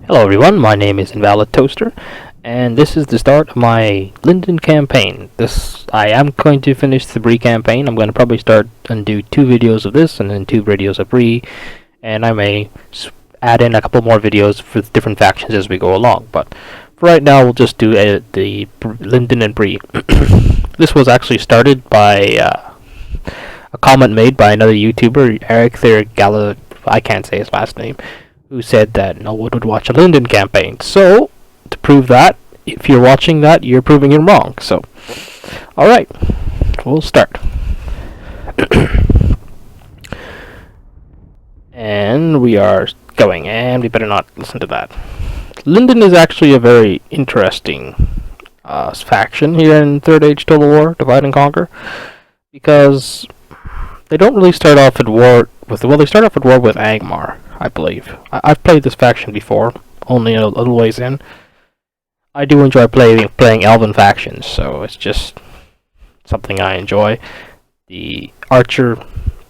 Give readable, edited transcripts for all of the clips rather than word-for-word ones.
Hello everyone, my name is Invalid Toaster, and this is the start of my Lindon campaign. I am going to finish the Bree campaign. I'm going to probably start and do 2 videos of this and then 2 videos of Bree, and I may add in a couple more videos for different factions as we go along. But for right now, we'll just do the Lindon and Bree. This was actually started by a comment made by another YouTuber, Eric there I can't say his last name, who said that no one would watch a Lindon campaign. So, to prove that, if you're watching that, you're proving him wrong. So, alright, we'll start. And we are going, and we better not listen to that. Lindon is actually a very interesting faction here in Third Age Total War, Divide and Conquer, because they don't really start off at war with, well, they start off at war with Angmar, I believe. I've played this faction before, only a little ways in. I do enjoy playing Elven factions, so it's just something I enjoy. The Archer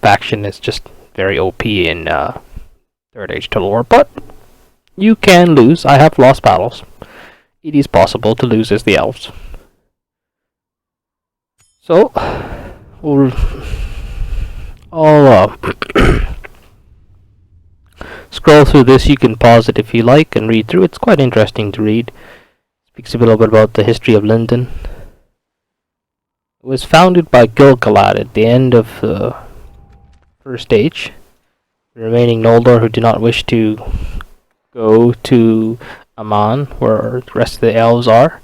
faction is just very OP in Third Age Total War, but you can lose. I have lost battles. It is possible to lose as the Elves. So, I'll scroll through this. You can pause it if you like and read through. It's quite interesting to read. Speaks a little bit about the history of Lindon. It was founded by Gil-galad at the end of the First Age. The remaining Noldor who do not wish to go to Aman, where the rest of the elves are.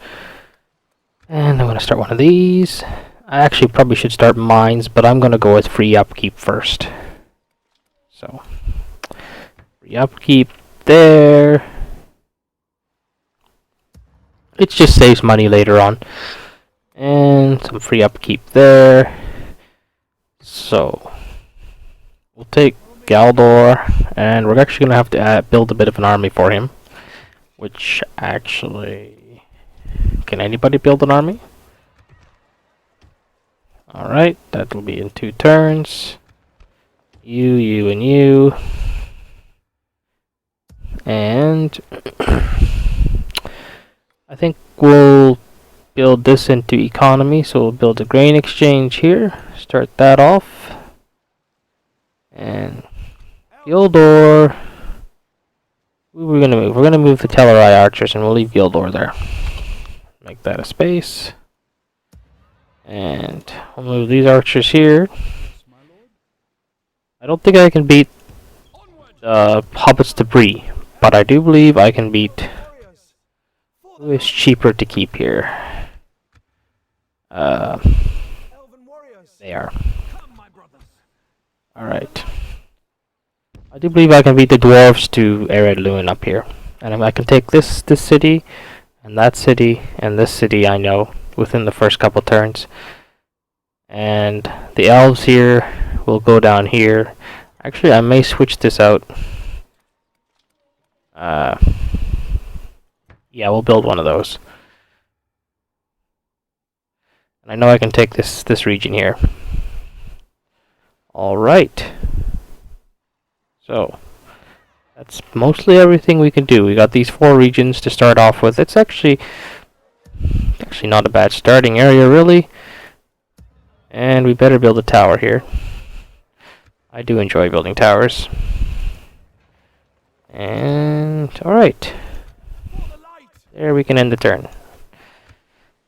And I'm going to start one of these. I actually probably should start mines, but I'm going to go with free upkeep first. So, free upkeep there. It just saves money later on. And some free upkeep there. So, we'll take Galdor, and we're actually going to have to build a bit of an army for him. Which actually... Can anybody build an army? Alright, that will be in 2 turns. You, and you. And I think we'll build this into economy, so we'll build a grain exchange here. Start that off. And Gildor. We're gonna move the Tellerai archers, and we'll leave Gildor there. Make that a space. And we'll move these archers here. I don't think I can beat Hobbits to Bree, but I do believe I can beat who is cheaper to keep here. They are. Alright. I do believe I can beat the dwarves to Ered Luin up here. And I can take this city, and that city, and this city, I know, within the first couple turns. And the elves here will go down here. Actually, I may switch this out. Yeah, we'll build one of those. And I know I can take this region here. Alright. So, that's mostly everything we can do. We got these 4 regions to start off with. It's actually not a bad starting area, really. And we better build a tower here. I do enjoy building towers. And, alright. There we can end the turn.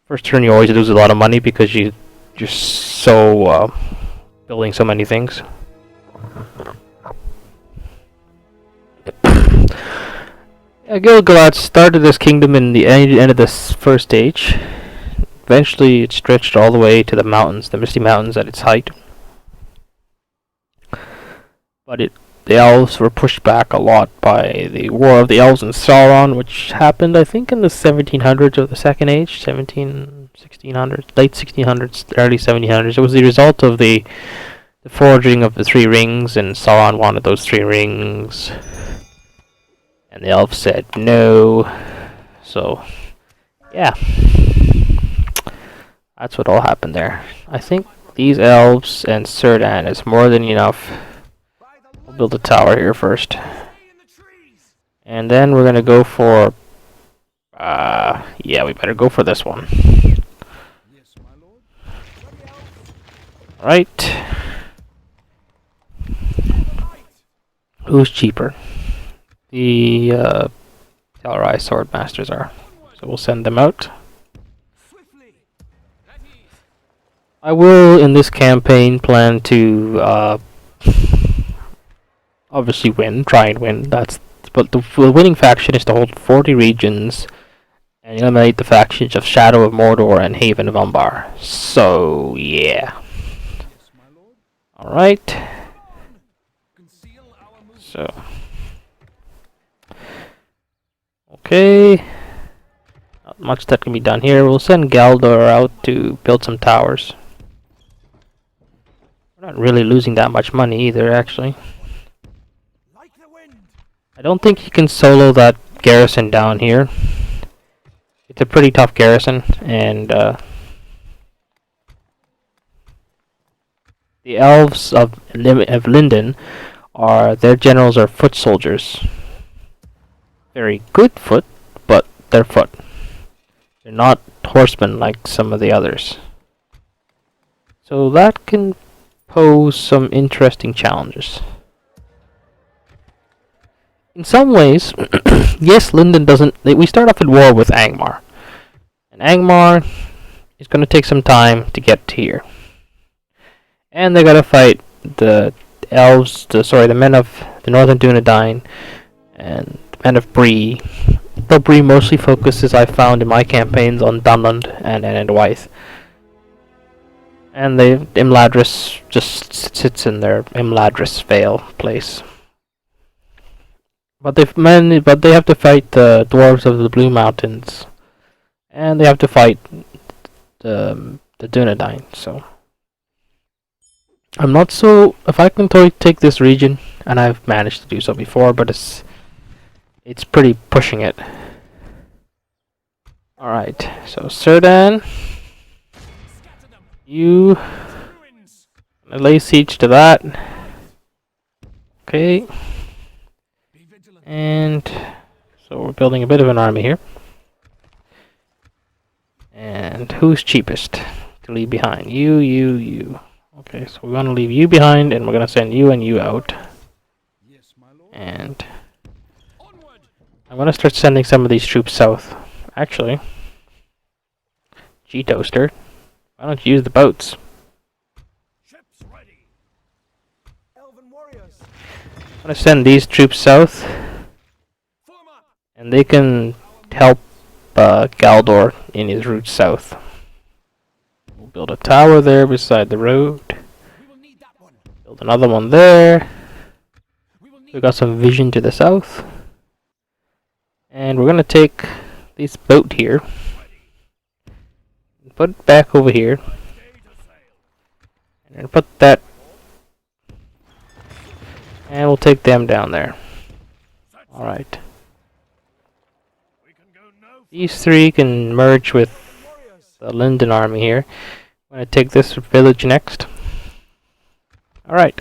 First turn you always lose a lot of money because you're so, building so many things. Gil-galad started this kingdom in the end of this First Age. Eventually it stretched all the way to the mountains, the Misty Mountains at its height. But the elves were pushed back a lot by the War of the Elves and Sauron, which happened, I think, in the 1700s of the Second Age, 1600s, late 1600s, early 1700s. It was the result of the forging of the 3 rings, and Sauron wanted those 3 rings. And the elves said no. So, yeah. That's what all happened there. I think these elves and Círdan is more than enough. We'll build a tower here first. And then we're gonna go for yeah, we better go for this one. Alright. Who's cheaper? The Telrai Sword Masters are. So we'll send them out. I will, in this campaign, plan to obviously win, try and win. But the winning faction is to hold 40 regions and eliminate the factions of Shadow of Mordor and Haven of Umbar. So yeah. Alright. So okay. Not much that can be done here. We'll send Galdor out to build some towers. We're not really losing that much money either, actually. I don't think he can solo that garrison down here. It's a pretty tough garrison, and the Elves of Lindon their generals are foot soldiers. Very good foot, but they're foot. They're not horsemen like some of the others. So that can pose some interesting challenges. In some ways, yes, Lindon doesn't... We start off at war with Angmar. And Angmar is going to take some time to get here. And they gotta fight the elves, the men of the Northern Dunedain, and the men of Bree. Though Bree mostly focuses, I found in my campaigns, on Dunland and Wythe. And Imladris just sits in their Imladris Vale place. But they have to fight the dwarves of the Blue Mountains, and they have to fight the Dunedain. So I'm not so if I can take this region, and I've managed to do so before, but it's pretty pushing it. All right, so Serdan, you lay siege to that. Okay. And so we're building a bit of an army here. And who's cheapest to leave behind? You. Okay, so we want to leave you behind, and we're going to send you and you out. And I'm going to start sending some of these troops south. Actually, G-Toaster, why don't you use the boats? I'm going to send these troops south. And they can help Galdor in his route south. We'll build a tower there beside the road. Build another one there. We got some vision to the south. And we're gonna take this boat here. Put it back over here. And put that. And we'll take them down there. Alright. These three can merge with the Lindon army here. I'm going to take this village next. Alright.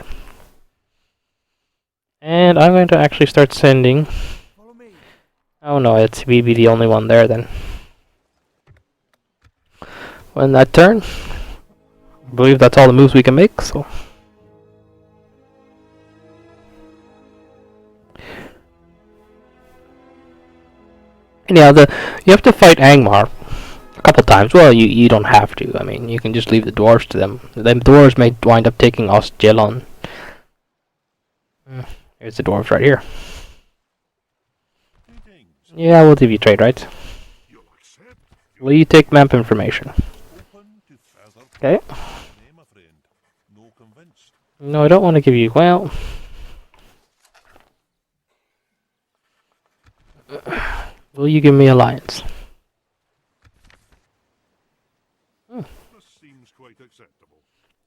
And I'm going to actually start sending... Oh no, it's we be the only one there then. When that turn, I believe that's all the moves we can make, so... Anyhow, you have to fight Angmar a couple times. Well, you don't have to. I mean, you can just leave the dwarves to them. The dwarves may wind up taking Ostjelon. Here's the dwarves right here. Yeah, we'll give you trade rights. Will you take map information? Okay. No, I don't want to give you... Well... Will you give me alliance?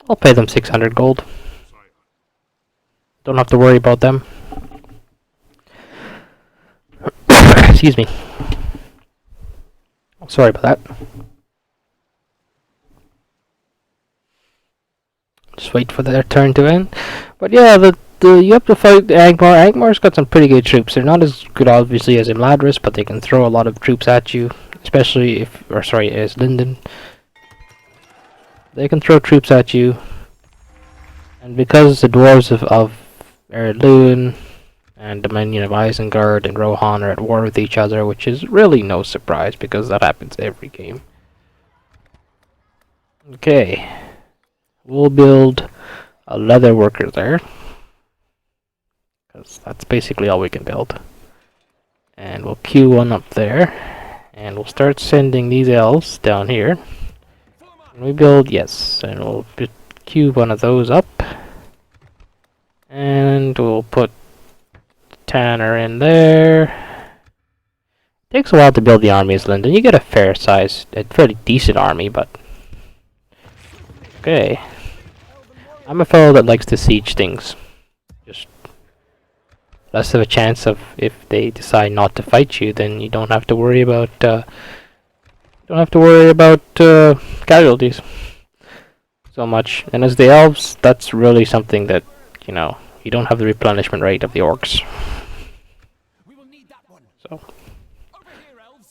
I'll pay them 600 gold. Don't have to worry about them. Excuse me. Sorry about that. Just wait for their turn to end. But yeah, the you have to fight Angmar. Angmar's got some pretty good troops. They're not as good, obviously, as Imladris, but they can throw a lot of troops at you, especially if, or sorry, as Lindon. They can throw troops at you, and because the dwarves of Erluin and Dominion of Isengard and Rohan are at war with each other, which is really no surprise because that happens every game. Okay, we'll build a leather worker there, because that's basically all we can build. And we'll queue one up there, and we'll start sending these elves down here. And we build, yes, and we'll queue one of those up. And we'll put Tanner in there. Takes a while to build the armies, Lindon. You get a fair size, a fairly decent army, but... Okay. I'm a fellow that likes to siege things. Just less of a chance of if they decide not to fight you, then you don't have to worry about casualties so much. And as the elves, that's really something that, you know, you don't have the replenishment rate of the orcs. So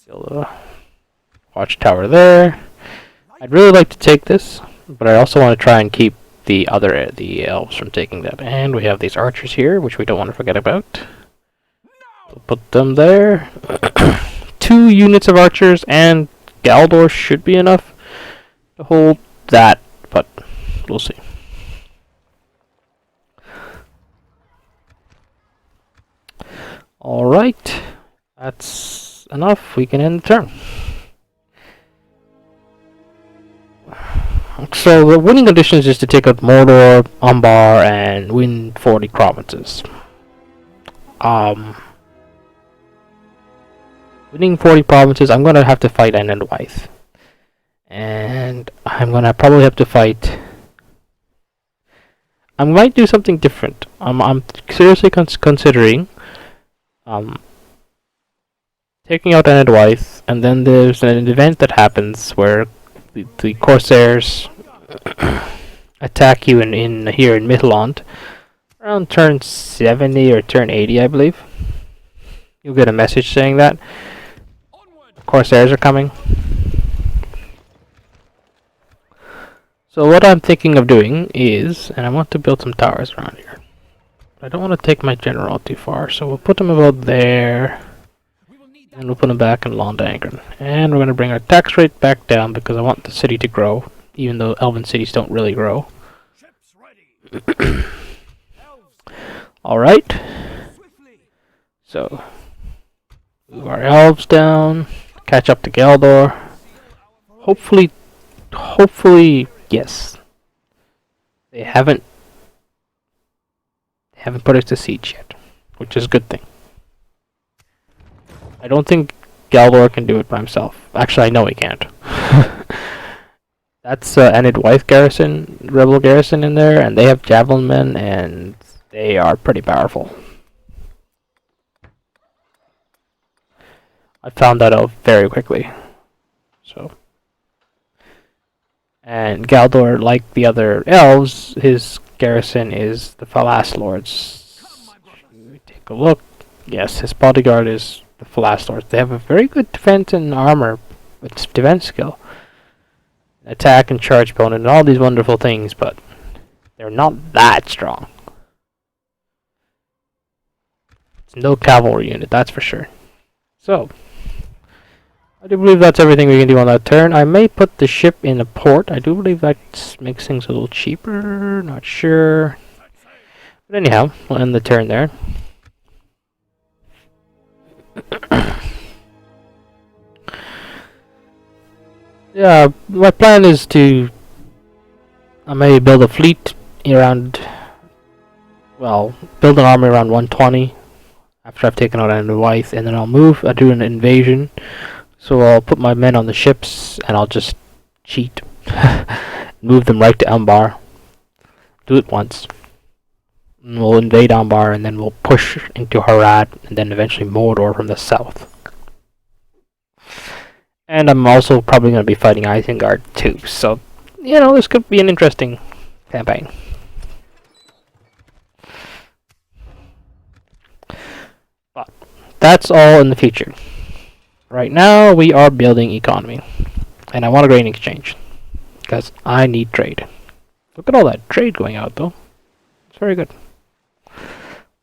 build a watchtower there. I'd really like to take this, but I also want to try and keep the elves from taking that. And we have these archers here, which we don't want to forget about. We'll put them there. 2 units of archers and Galdor should be enough to hold that, but we'll see. Alright, that's enough. We can end the turn. So the winning conditions is to take out Mordor, Umbar, and win 40 provinces. Winning 40 provinces, I'm gonna have to fight Enenwythe. And I'm gonna probably have to fight... I might do something different. I'm seriously considering taking out Enenwythe, and then there's an event that happens where the Corsairs attack you in here in Midland around turn 70 or turn 80, I believe. You'll get a message saying that the Corsairs are coming. So what I'm thinking of doing is, and I want to build some towers around here. I don't want to take my general too far, so we'll put them about there. And we'll put them back in Londangren. And we're going to bring our tax rate back down because I want the city to grow, even though elven cities don't really grow. Alright. So, move our elves down, catch up to Galdor. Hopefully, yes. They haven't put us to siege yet, which is a good thing. I don't think Galdor can do it by himself. Actually, I know he can't. That's Enenwythe garrison, rebel garrison in there, and they have javelin men, and they are pretty powerful. I found that out very quickly. So, and Galdor, like the other elves, his garrison is the Falas Lords. Take a look. Yes, his bodyguard is the Falas Lords. They have a very good defense and armor, with defense skill, attack and charge bonus, and all these wonderful things, but they're not that strong. It's no cavalry unit, that's for sure. So, I do believe that's everything we can do on that turn. I may put the ship in a port. I do believe that makes things a little cheaper. Not sure. But anyhow, we'll end the turn there. Yeah, my plan is to... I may build a fleet around... Well, build an army around 120 after I've taken out Enenwythe, and then I'll move. I'll do an invasion. So I'll put my men on the ships, and I'll just cheat. Move them right to Umbar. Do it once. And we'll invade Umbar, and then we'll push into Harad, and then eventually Mordor from the south. And I'm also probably going to be fighting Isengard too, so, you know, this could be an interesting campaign. that's all in the future. Right now, we are building economy. And I want a grain exchange. Because I need trade. Look at all that trade going out, though. It's very good.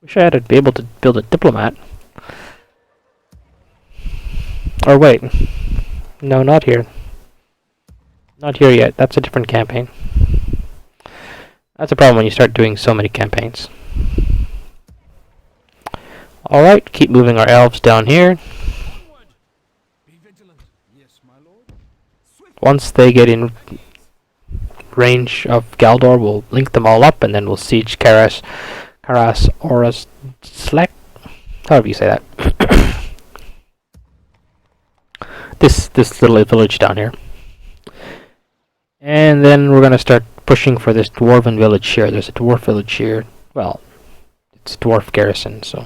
Wish I had to be able to build a diplomat. Or wait. No, not here. Not here yet. That's a different campaign. That's a problem when you start doing so many campaigns. Alright, keep moving our elves down here. Once they get in range of Galdor, we'll link them all up and then we'll siege Karas, Oras, Slek. However you say that. this little village down here. And then we're gonna start pushing for this dwarven village here. There's a dwarf village here. Well, it's a dwarf garrison, so.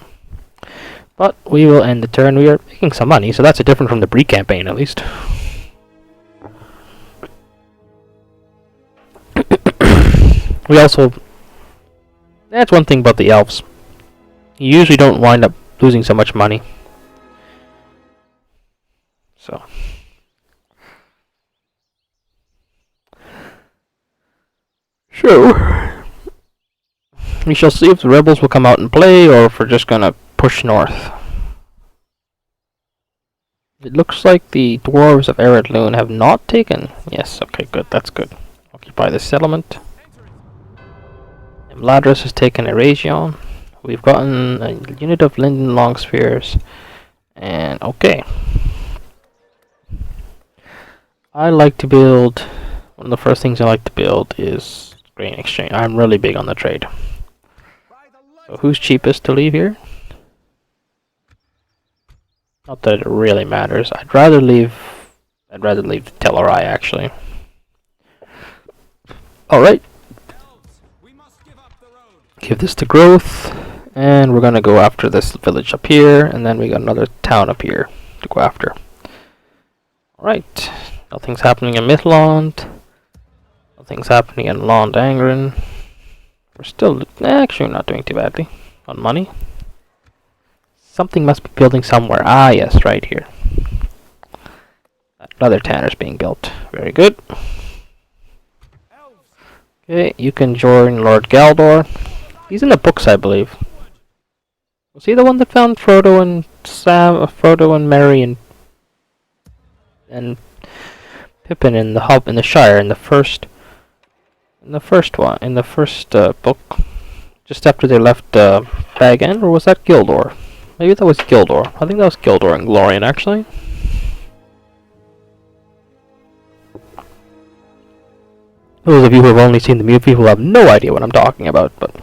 But we will end the turn. We are making some money, so that's different from the Bree campaign, at least. We also... That's one thing about the elves. You usually don't wind up losing so much money. So... Sure. We shall see if the rebels will come out and play, or if we're just gonna push north. It looks like the dwarves of Eredlune have not taken... Yes, okay, good, that's good. Occupy this settlement. Ladris has taken Erasion. We've gotten a unit of Lindon long spears. And, okay. I like to build... One of the first things I like to build is grain exchange. I'm really big on the trade. So who's cheapest to leave here? Not that it really matters. I'd rather leave Telerai, actually. Alright. Give this to growth. And we're gonna go after this village up here. And then we got another town up here to go after. Alright. Nothing's happening in Mithlond. Nothing's happening in Lond Angren. We're still actually not doing too badly on money. Something must be building somewhere. Ah, yes, right here. Another tanner's being built. Very good. Okay, you can join Lord Galdor. He's in the books, I believe. Was he the one that found Frodo and Frodo and Merry and Pippin in the Shire in the first book, just after they left Bag End, or was that Gildor? Maybe that was Gildor. I think that was Gildor and Glorian, actually. Those of you who have only seen the movie will have no idea what I'm talking about, but...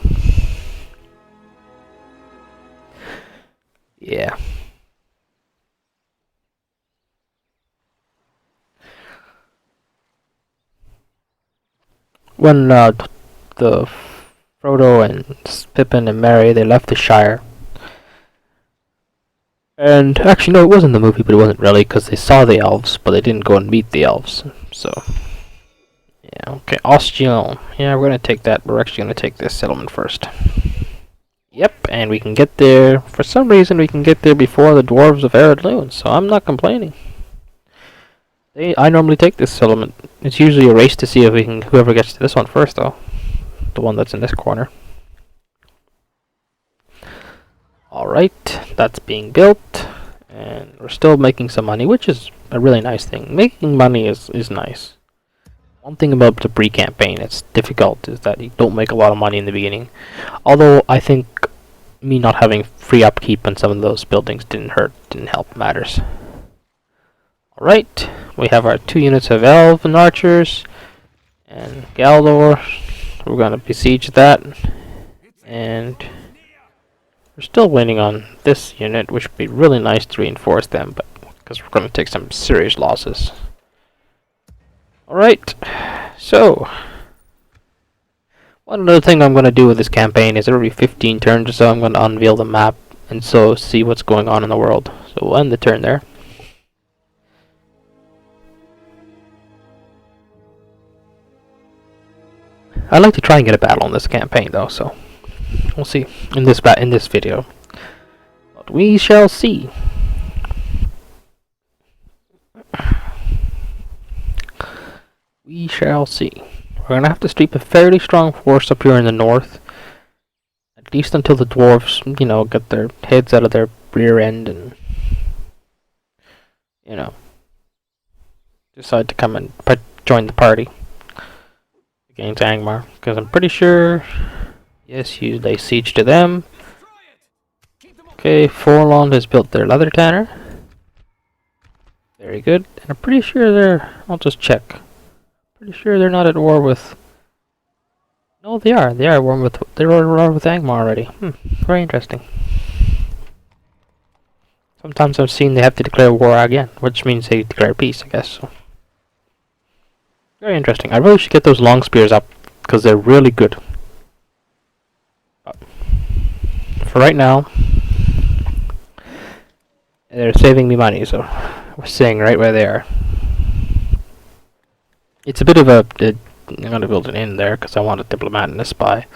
Yeah. When the Frodo and Pippin and Merry, they left the Shire. And actually, no, it wasn't the movie, but it wasn't really, because they saw the elves, but they didn't go and meet the elves. So, yeah, okay, Ostion. Yeah, we're gonna take that. We're actually gonna take this settlement first. Yep, and we can get there. For some reason, we can get there before the dwarves of Eredlune, so I'm not complaining. I normally take this settlement. It's usually a race to see if we can whoever gets to this one first, though. The one that's in this corner. Alright, that's being built. And we're still making some money, which is a really nice thing. Making money is nice. One thing about the Bree campaign, it's difficult, is that you don't make a lot of money in the beginning. Although, I think me not having free upkeep on some of those buildings didn't help matters. Alright, we have our 2 units of Elven Archers and Galdor. We're gonna besiege that. And we're still waiting on this unit, which would be really nice to reinforce them, but because we're gonna take some serious losses. Alright, so one other thing I'm gonna do with this campaign is every 15 turns or so I'm gonna unveil the map and so see what's going on in the world. So we'll end the turn there. I'd like to try and get a battle in this campaign, though, so we'll see in this video. We shall see. We shall see. We're gonna have to keep a fairly strong force up here in the north. At least until the dwarves, you know, get their heads out of their rear end and, you know, decide to come and join the party against Angmar. Because I'm pretty sure, yes, you lay siege to them. Okay, Forlond has built their leather tanner. Very good. And I'm pretty sure I'll just check. Pretty sure they're not at war with... No, they are. They're at war with Angmar already. Very interesting. Sometimes I've seen they have to declare war again, which means they declare peace, I guess. So. Very interesting. I really should get those long spears up, because they're really good. But for right now, they're saving me money, so we're staying right where they are. It's a bit of I'm going to build an inn there, because I want a diplomat and a spy.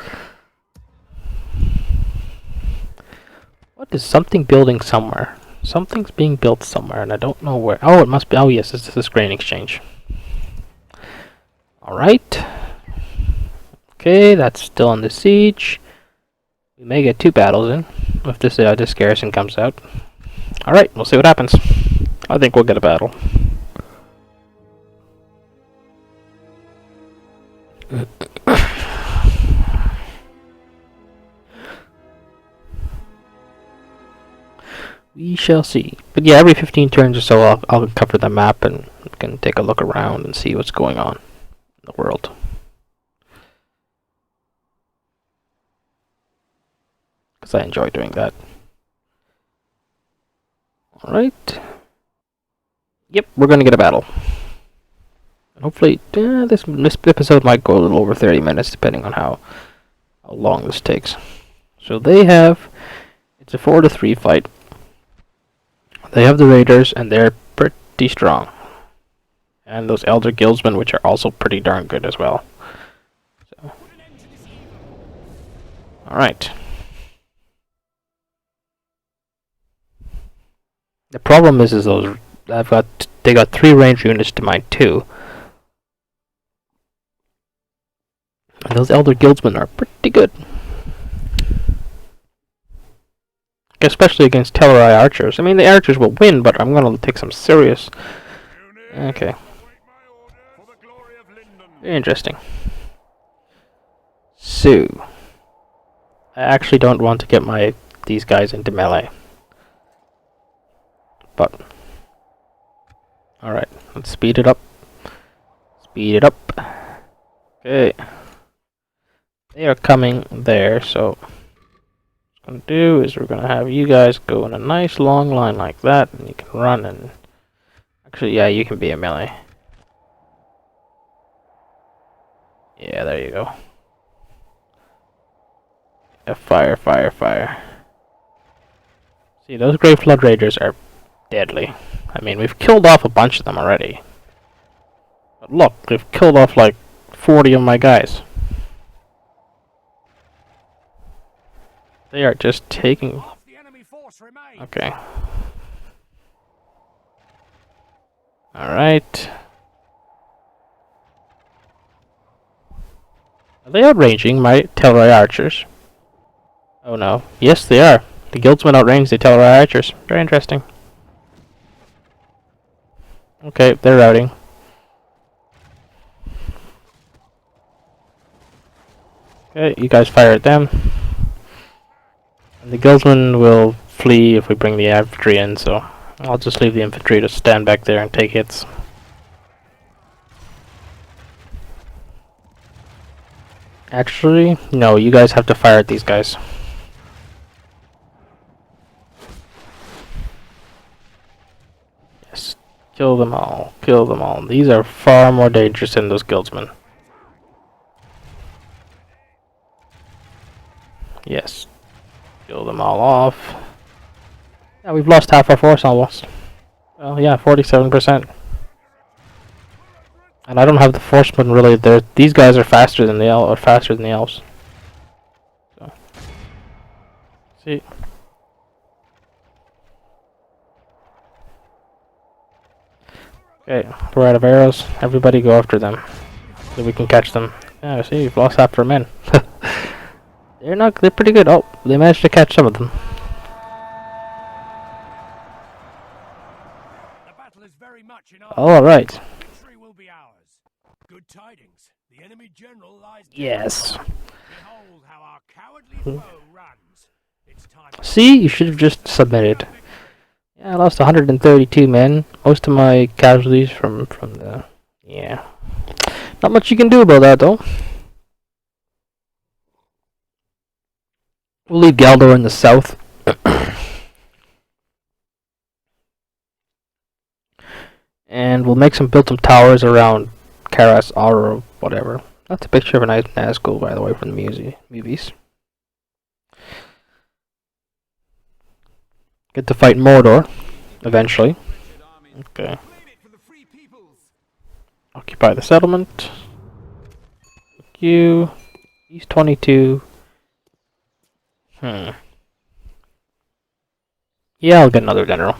What is something building somewhere? Something's being built somewhere, and I don't know where. Oh, it must be. Oh, yes, it's this grain exchange. Alright. Okay, that's still under siege. We may get 2 battles in if this garrison comes out. Alright, we'll see what happens. I think we'll get a battle. We shall see. But yeah, every 15 turns or so I'll cover the map and can take a look around and see what's going on in the world. Because I enjoy doing that. Alright. Yep, we're gonna get a battle. And hopefully, this episode might go a little over 30 minutes, depending on how long this takes. So they have... It's a 4-3 fight. They have the raiders, and they're pretty strong. And those elder guildsmen, which are also pretty darn good as well. So. Alright. The problem is those they got 3 range units to mine 2. And those elder guildsmen are pretty good. Especially against Telrai archers. I mean, the archers will win, but I'm gonna take some serious... Okay. Very interesting. So... I actually don't want to get these guys into melee. But... Alright, let's speed it up. Speed it up. Okay. They are coming there, so... Gonna do is we're gonna have you guys go in a nice long line like that, and you can run and actually, yeah, you can be a melee. Yeah, there you go. Yeah, fire, fire, fire. See, those Grey Flood Raiders are deadly. I mean, we've killed off a bunch of them already. But look, we've killed off like 40 of my guys. They are just taking... Okay. Alright. Are they outranging my Telrai archers? Oh no. Yes, they are. The guildsmen outrange the Telrai archers. Very interesting. Okay, they're routing. Okay, you guys fire at them. And the guildsmen will flee if we bring the infantry in, so I'll just leave the infantry to stand back there and take hits. Actually, no, you guys have to fire at these guys. Yes, kill them all, kill them all. These are far more dangerous than those guildsmen. Yes. Kill them all off. Yeah, we've lost half our force almost. Well, yeah, 47%. And I don't have the forcemen really there. These guys are faster than the elves. So. See. Okay, we're out of arrows. Everybody go after them, so we can catch them. Yeah, see, we've lost half our men. They're pretty good. Oh, they managed to catch some of them. The battle is very much in our Alright. victory will be ours. Good tidings. The enemy general lies dead. Yes. Behold how our cowardly foe runs. It's time. See, you should have just submitted. Yeah, I lost 132 men. Most of my casualties from the... Yeah. Not much you can do about that, though. We'll leave Galdor in the south. And we'll build some towers around Karas, or whatever. That's a picture of a nice Nazgul, by the way, from the movies. Get to fight Mordor, eventually. Okay. Occupy the settlement. Fuck you. He's 22. Yeah, I'll get another general.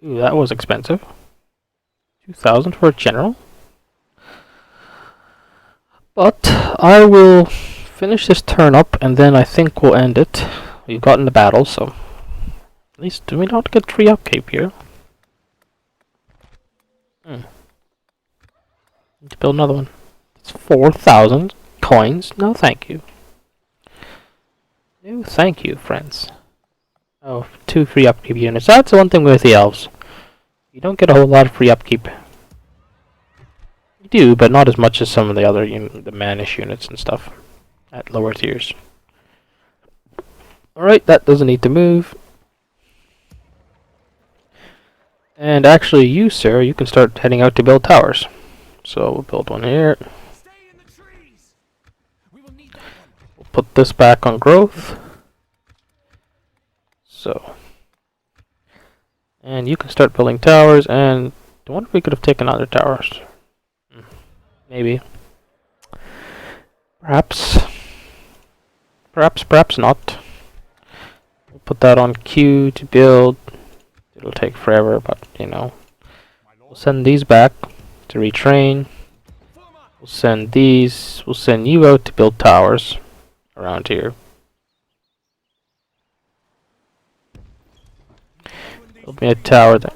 Ooh, that was expensive. 2,000 for a general? But I will finish this turn up, and then I think we'll end it. We've gotten the battle, so... At least, do we not get free upkeep here? Need to build another one. It's 4,000 coins. No, thank you. No, thank you, friends. Oh, 2 free upkeep units. That's the one thing with the elves. You don't get a whole lot of free upkeep. You do, but not as much as some of the other the manish units and stuff at lower tiers. Alright, that doesn't need to move. And actually, you, sir, you can start heading out to build towers. So we'll build one here. We'll put this back on growth. So. And you can start building towers, and I wonder if we could have taken other towers. Maybe. Perhaps. Perhaps not. We'll put that on queue to build. It'll take forever, but you know. We'll send these back to retrain. We'll send these. We'll send you out to build towers around here. Build me a tower there.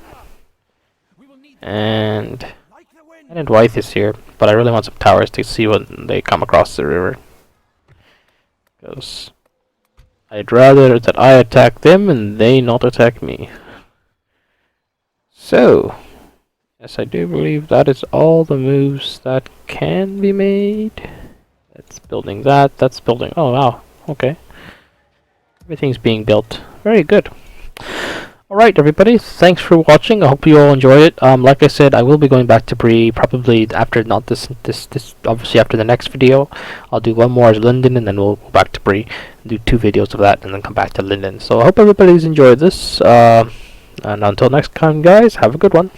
And Wythe is here, but I really want some towers to see when they come across the river. Because I'd rather that I attack them and they not attack me. So, yes, I do believe that is all the moves that can be made. That's building that, that's building... Oh, wow, okay. Everything's being built. Very good. Alright, everybody, thanks for watching. I hope you all enjoyed it. Like I said, I will be going back to Bree probably after, not this obviously after the next video. I'll do one more as Lindon, and then we'll go back to Bree, do 2 videos of that, and then come back to Lindon. So I hope everybody's enjoyed this. And until next time, guys, have a good one.